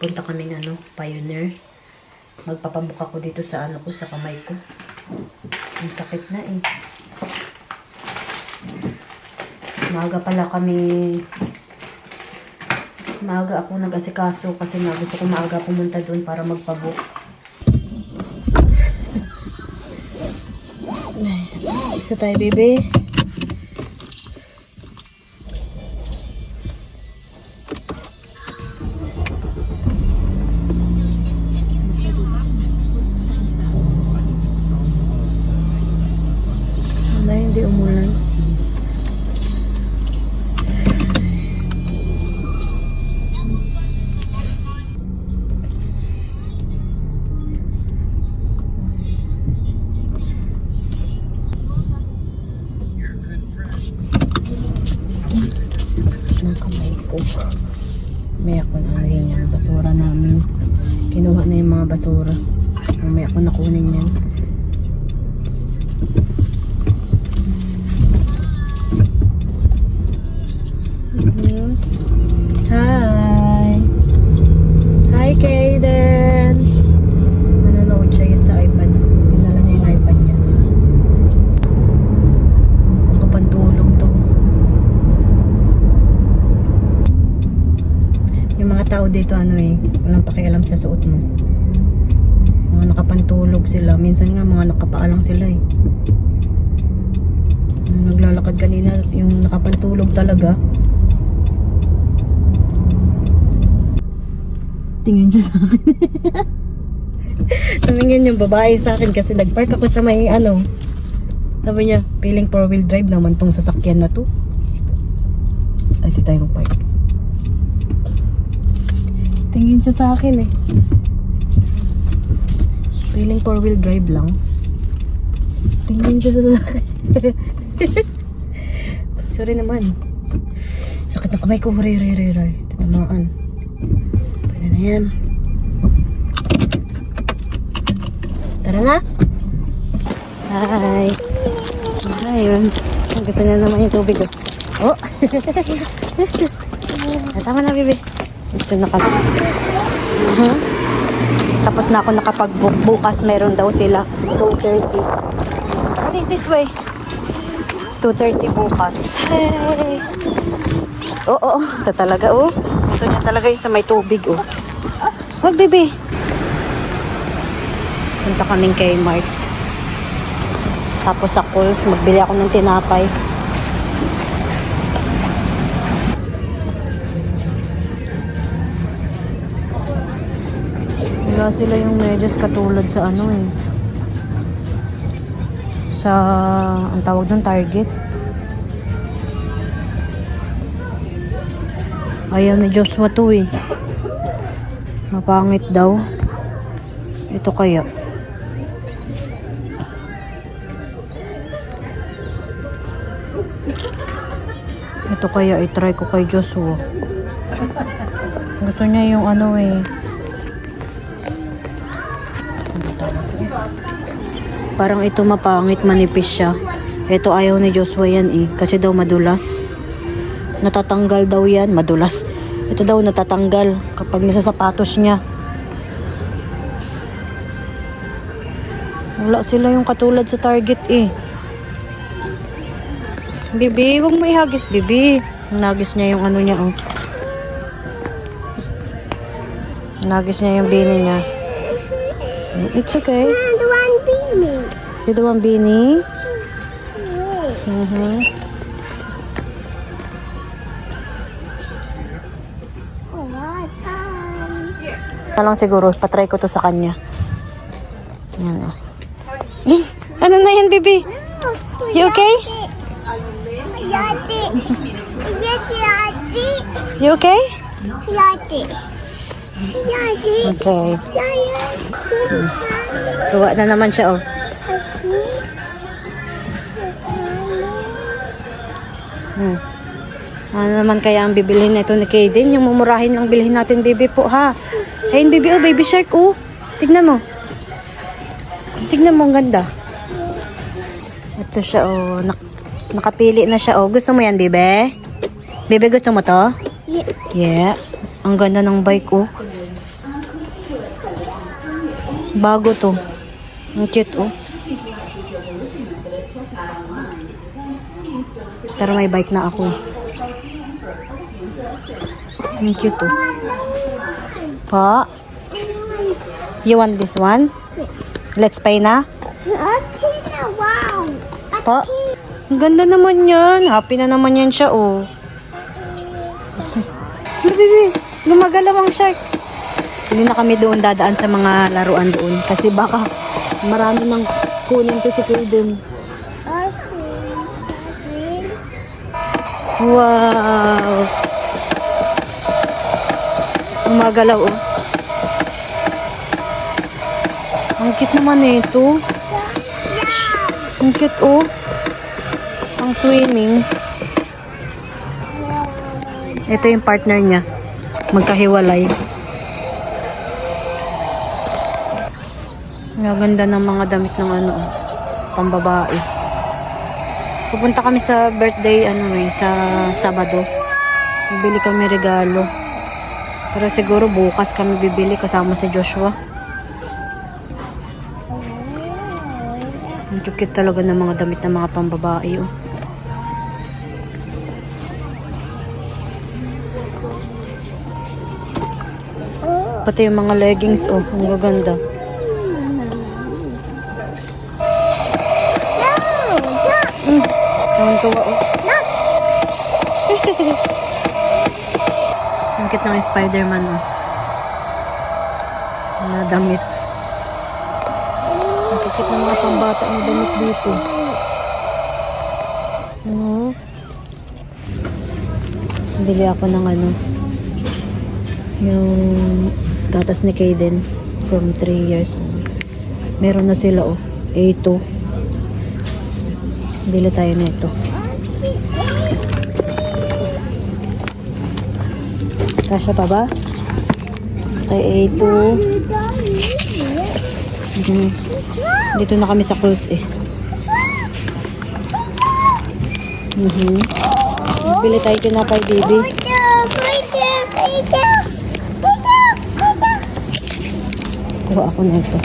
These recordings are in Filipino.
pupunta kaming Pioneer. Magpapabuka ko dito sa ko, sa kamay ko. Ang sakit na eh. Maaga pala kami, maaga ako nag-asikaso kasi nga gusto ko maaga pumunta doon para magpabook. Isa tayo, baby. Hindi umulan. Ng kamay ko. May ako na yung basura namin. Kinuha na yung mga basura. May ako nakunin yan. Hi! Hi, Kaden! Nanonood siya sa iPad. Dinala niya yung iPad niya. Kapantulog to. Yung mga tao dito, walang pakialam sa suot mo. Mga nakapantulog sila. Minsan nga, mga nakapaalang sila eh. Naglalakad kanina, yung nakapantulog talaga. Tingin siya sa akin. Tumingin yung babae sa akin kasi nagpark ako sa may Sabi niya, feeling 4-wheel drive naman tong sasakyan na to. Ay, di tayo park. Tingin siya sa akin eh. Feeling 4-wheel drive lang. Tingin siya sa akin. Sorry naman. Sakit na kamay ko. Ray. Tatamaan. Ayan. Tara na. Hi. Ayun. Gusto niya naman yung tubig. Oh. Tama na, baby. Ito na kami. Tapos na ako nakapag-book. Bukas meron daw sila. 2:30. What is this way? 2:30 bukas. Hey. Oo. Ito talaga, oh. Gusto niya talaga yung sa may tubig, oh. Wag, baby. Punta kaming Kmart. Tapos sa Coles, magbili ako ng tinapay. Wala sila yung medyas katulad sa sa, ang tawag doon, Target. Ayaw ni Joshua to eh. Mapangit daw. Ito kaya. Ito kaya i-try ko kay Joshua. Gusto niya yung parang ito mapangit, manipis siya. Ito ayaw ni Joshua yan eh. Kasi daw madulas. Natatanggal daw yan. Madulas. Ito daw natatanggal kapag nasa sapatos niya. Wala sila yung katulad sa Target eh. Bibi, huwag mo ihagis, Bibi. Nagis niya yung niya, oh. Nagis niya yung bini niya. It's okay. I don't want beanie. You don't want beanie? Yes. Lang siguro, patry ko to sa kanya. Yan, oh. Ano na yan, Bibi? You okay? Yati. Yati. You okay? Yati. Yati. Okay. Yati. Tuwa na naman siya, oh. Ano naman kaya ang bibilhin na ito ni Kaden? Yung mumurahin lang bilhin natin, Bibi po, ha? Ayun, Bibi, oh, baby shark, oh. Tignan mo. Tignan mo, ang ganda. Ito siya, oh. Nakapili na siya, oh. Gusto mo yan, Bibi? Bibi, gusto mo to? Yeah. Yeah. Ang ganda ng bike, oh. Bago to. Ang cute, oh. Pero may bike na ako. Ang cute, oh. Pa? You want this one? Let's pay na? Wow. Pa? Ang ganda naman yan. Happy na naman yan siya, oh. Baby, gumagalaw ang shark. Hindi na kami doon dadaan sa mga laruan doon. Kasi baka marami nang kunin to si Kaden. Wow! Gumagalaw, oh. Ang cute naman ito. Ang cute, oh. Ang swimming. Ito yung partner niya. Magkahiwalay. Ang ganda ng mga damit ng ano, pambabae. Pupunta kami sa birthday, sa Sabado. Bibili kami regalo. Pero siguro bukas kami bibili kasama si Joshua. Ang cute talaga ng mga damit ng mga pambabae, oh. Pati yung mga leggings, oh, ang gaganda. Tuwa, oh. Ang cute ng Spider-Man, oh. Mga damit. Ang cute ng mga pambata ng damit dito. Oh. Bili ako ng yung gatas ni Kaden from 3 years old. Meron na sila, oh. A2. Bili tayo na ito. Kasya pa ba? Kay A2. Dito na kami sa cruise, eh. Bili tayo tinapay, baby. Kuha ako na ito.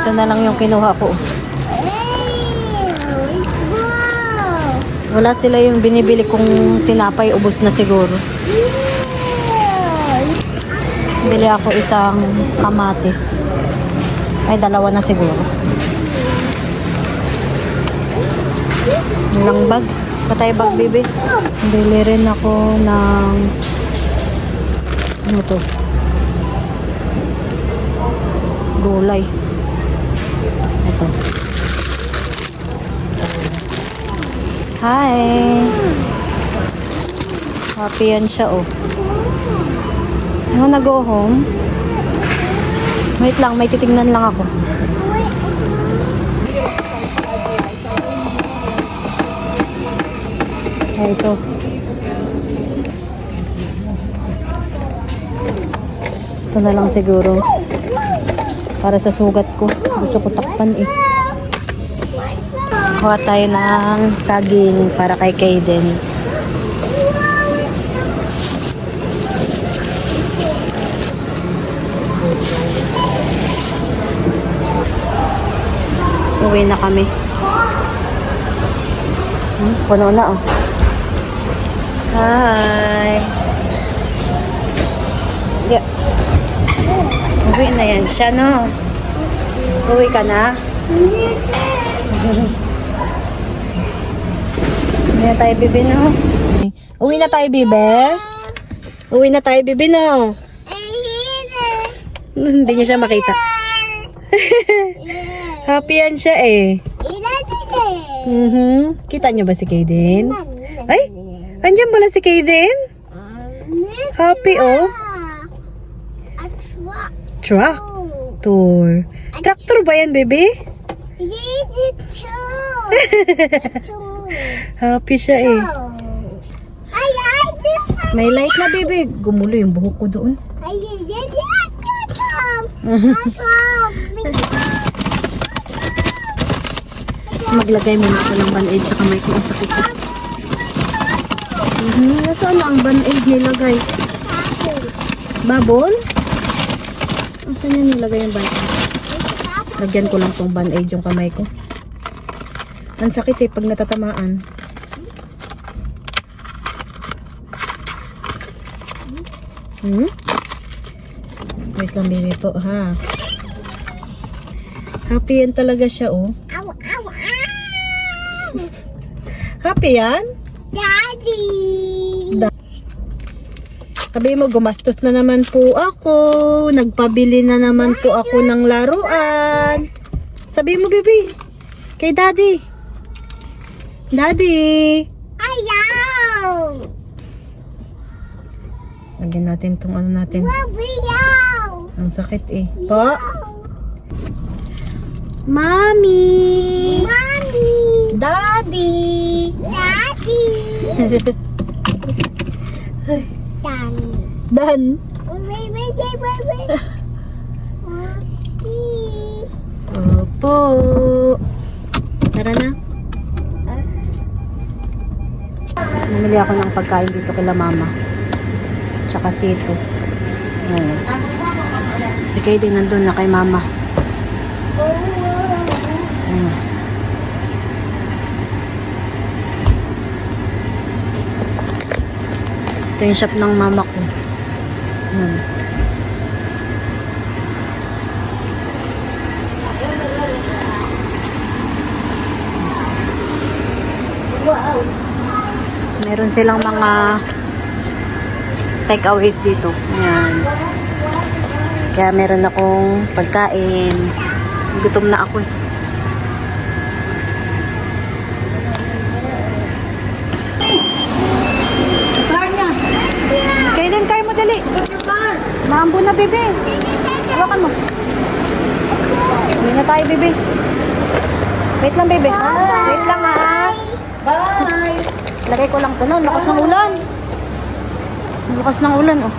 Ito na lang yung kinuha ko. Wala sila yung binibili kong tinapay, ubos na siguro. Bili ako isang kamatis. Ay, 2 na siguro. Ilang bag? Patay bag, baby. Bili rin ako ng ano to? Gulay. Ito. Hi! Happy yan siya, oh. You wanna go home? Wait lang, may titignan lang ako. Ay, ito. Ito na lang siguro. Para sa sugat ko. Gusto ko takpan, eh. Kuha tayo ng saging para kay Kaden. Uwi na kami. Puno na, oh. Hi! Yeah. Uwi na yan siya, no? Uwi ka na? Uwi na tayo, bibi, no? Uwi na tayo, bibi? Uwi na tayo, bibi, no? Hindi niya siya makita. Happy yan siya, eh. Kita niyo ba si Kaden? Ay! Andiyan pala si Kaden? Happy, oh. Truck. Tour. Tractor ba yan, baby? Happy siya, eh. May light na, baby. Gumulo yung buhok ko doon. Maglagay muna ako ng band-aid sa kamay ko. Ang sakit ko. Nasaan na ang band-aid nilagay? Babon? Saan niya nilagay yung band-aid? Lagyan ko lang tong band-aid yung kamay ko. Ang sakit eh pag natatamaan. Wait lang baby po ha. Happy yan talaga siya oh. Ow, ow, ow! Happy yan? Daddy! Sabi mo, gumastos na naman po ako. Nagpabili na naman po ako ng laruan. Sabi mo, baby. Kay daddy. Daddy. Ayaw! Lagyan natin tong ano natin. Ayaw! Ang sakit eh. Po? Mommy. Mommy! Daddy. Daddy! Ay, Daddy! Dan. Wait, wait, wait, wait, wait. Opo. Tara na. Namili ako ng pagkain dito kila mama. Tsaka si ito. Ayan. Si Katie nandun na kay mama. Ayan. Ito yung shop ng mama ko. Ayan. Meron silang mga takeaways dito. Ayan. Kaya meron akong pagkain. Gutom na ako eh. Kailan car mo dali? Maambo na bebe. Hawakan mo. Hindi na tayo bebe. Wait lang bebe. Wait lang ha. Bye. Lagay ko lang ito. Lakas ng ulan. Lakas ng ulan oh.